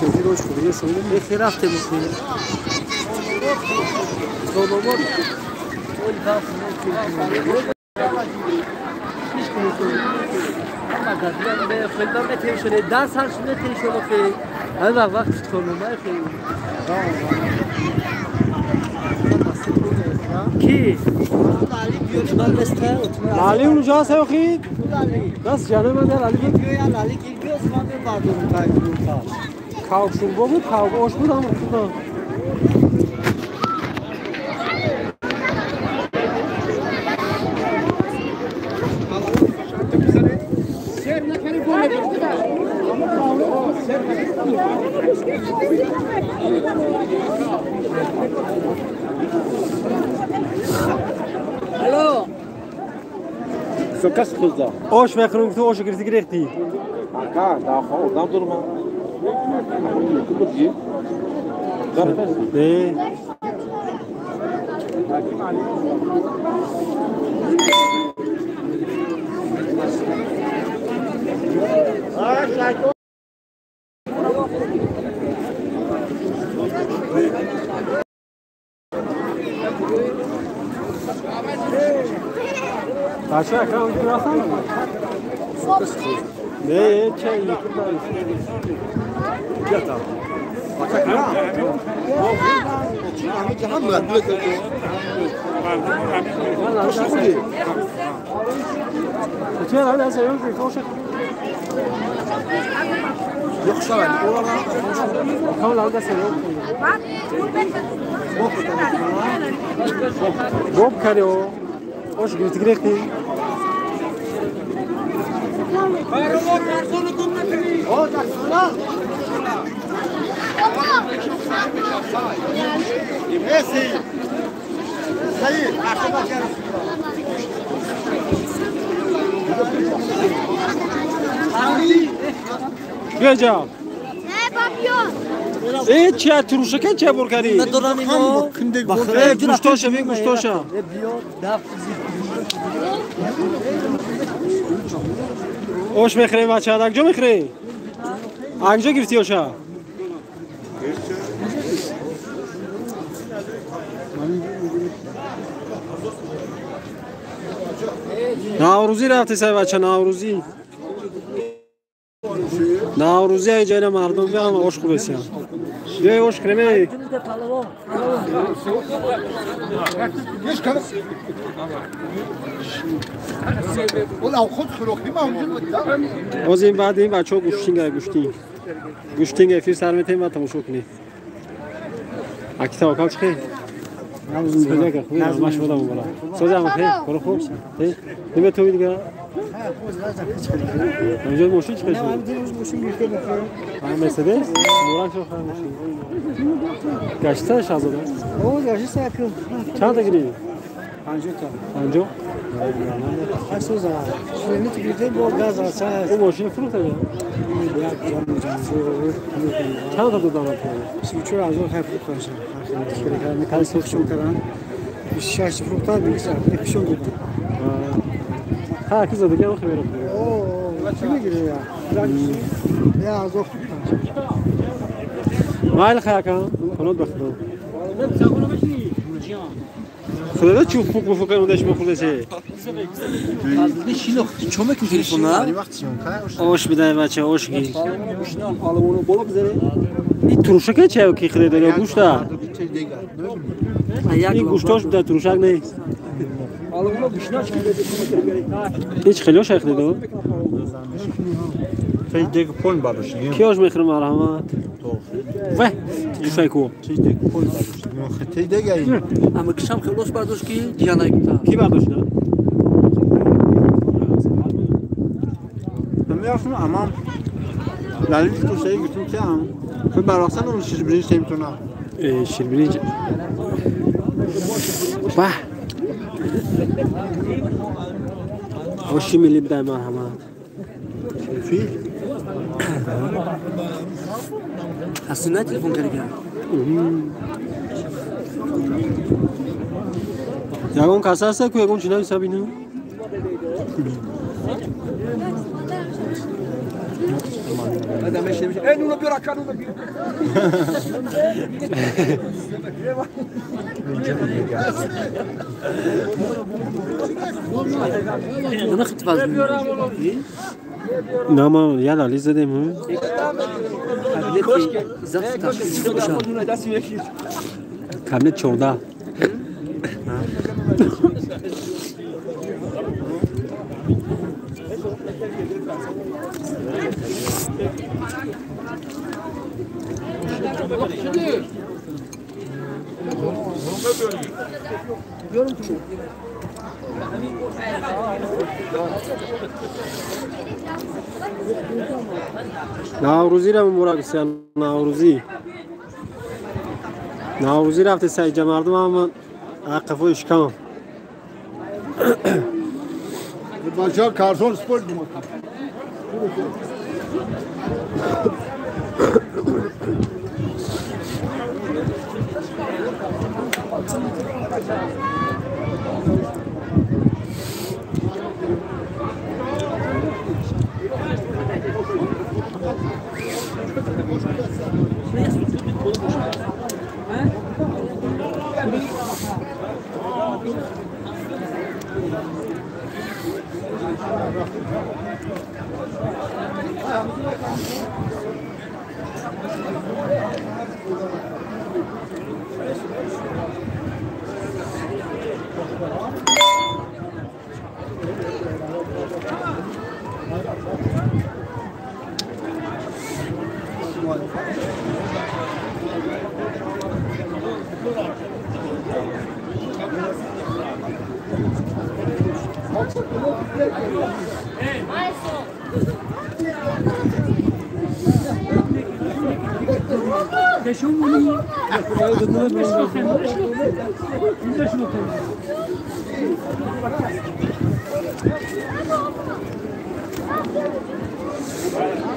شدی روش خوبیه سویل بخیر رفته بخیر تو بابا اولی باف نه به خیلی متیشونه 10 سال شده تیشونه خیلی هر وقت تو نمای خیلی کی اتمال بسته لالی اونجا هست خیلی دست جانه من در لالی بود لالی کی بیاز من بردارم تا کاو شوربا بود کاو آش بود هم خدا الو Sokak kızda. آش میخورم تو آش گرفتی گرفتی Aka daha oradan durma. Kuburgi. نه بچه اکرام تو رفتن؟ نه چه این Yata. Bak ya. Ahmet Cihan mı? چه الان از ایران کوش Yok şavel. Oralar. کامل الان از ایران گوب کردی آش گرفتی گرفتی بیا جا ای چه تروشکه چه برکاری ندارم اینو بخیر گوشتاشم این گوشتاشم آش میخری بچه اگجا میخری اگجا گرفتی آشا نوروزی رفتی سای بچه نوروزی نوروزی ای جای مردم بیان آش خوب بسیار بیای آش کرمی از این بعد این بچه ها گوشتینگه فیر سر میتیم و تماشا کنی اکی توکل چخی؟ سوزه که خوبی نمش بودم بالا سوزه هم خیلی برو خوب نمه توی دیگه همینجا ماشین چخی شد؟ همه مرسدس؟ موران شو خواهی ماشین گشته شازده؟ او گشته اکو چند تا گیری؟ 50 تا 50؟ اسوزا شنیت بیده با گاز اساس او ماشین فروخته بیا چند تا دادم سوچو از اون خفت کنشم خیلی میکرد سوچو کردن 26 فروخته بیشتر پیشون بود ها کی زده که خبره اوه چی میگیره یا از اون مایل خیاکم خلوت بخدا خدا چوب فوق فوق اونش مخورده چه نشینو چومه که تلفن‌ها آش بده بچه آش گیر این تروشکه چه کی خرید داره گوشتا این گوشتاش بده تروشک نیست هیچ خیلی هاش خریده Şey dek pol barış. کی آش میخوره مرحمت و تروشکو Şey dek pol barış. Yok şey dek ayın. اما کشم خلاص برداشت کی دیانای بتا کی برداشت نه Bilmiyorsun ama Lalin şu şeyi götürürken ben baksana onu siz birinci temtona. شیربینی واه آشی ملی بده مرحمت Fil. حسنا تلفن کردی یگون کاسه است که یگون چی نمیشه بینم هذا ماشي انا بيرا كانوا انا خدت بالي نما يلا ليزا ديم كامل 14 نوروزی را مراقبه نوروزی رفته سعی مردم هم عقب و اشکام باشا کارتون سپورت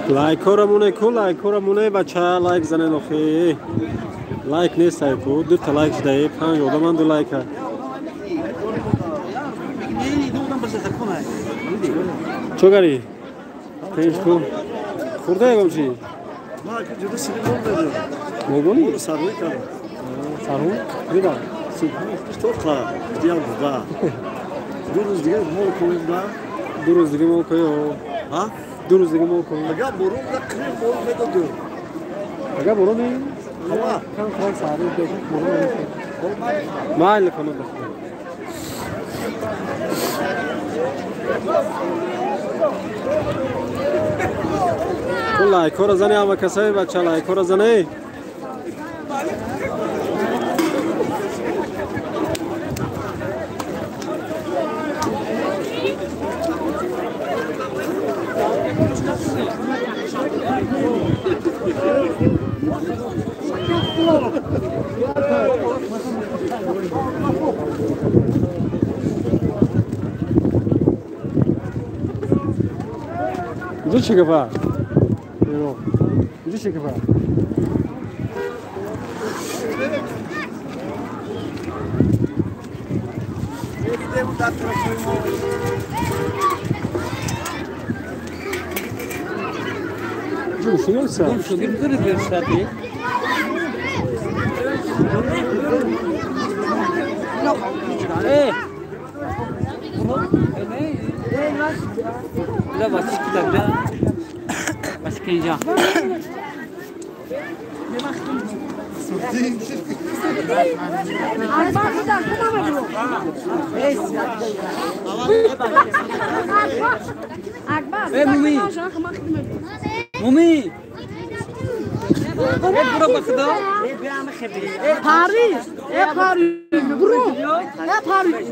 لایک کارمونه کو لایک کارمونه بچه لایک زنه نخی لایک نیست کو دو تا لایک ده 5 آدم دو لایک چوگری پیش کو خورده گم چی ما که جدی سیگار می‌دارم. موگونی اون سروی کرد. سرو بیدا تو خا دیام بودا. دو روز دیگه مول کویم دا. دو روز دیگه مول کویو ها؟ دو روز دیگه مول کویو اگه برون دا کریم مول میدادم. اگه برو می هوا کم خواهی ساری دیگه برو مایل کنه بخیر لایک رو زنی اما کسایی بچه لایک رو زنی اینجا چی گفت؟ اینجا چی گفت؟ شو نلسه؟ شو بيقدر يرسل ايه لا بس كتاب ده بس كينجا ايه مومي مومي برو بخدا Paris, Paris, bro, Paris,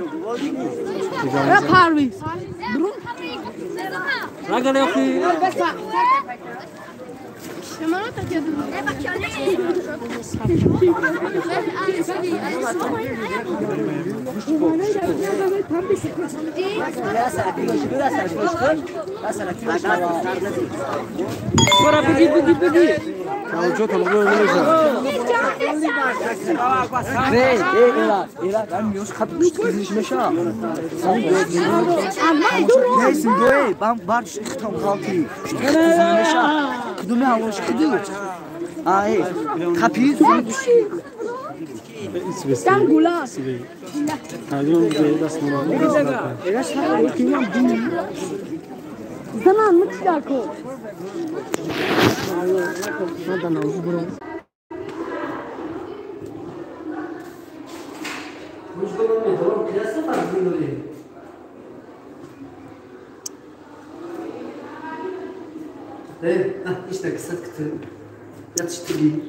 Paris, bro. راجل يا اخي برا بيجي Kavucu talığı öldürürsen. Ben miyoruz katmış kızışma şa. Neysin bu ben var şu tam kaltı. Kızışma şa. Kıdımı almış kıdı. Ay kapıyı Tam gula. Hadi bir dasma. Zaman mı çıkarko? işte kısa kıtı yatıştırayım.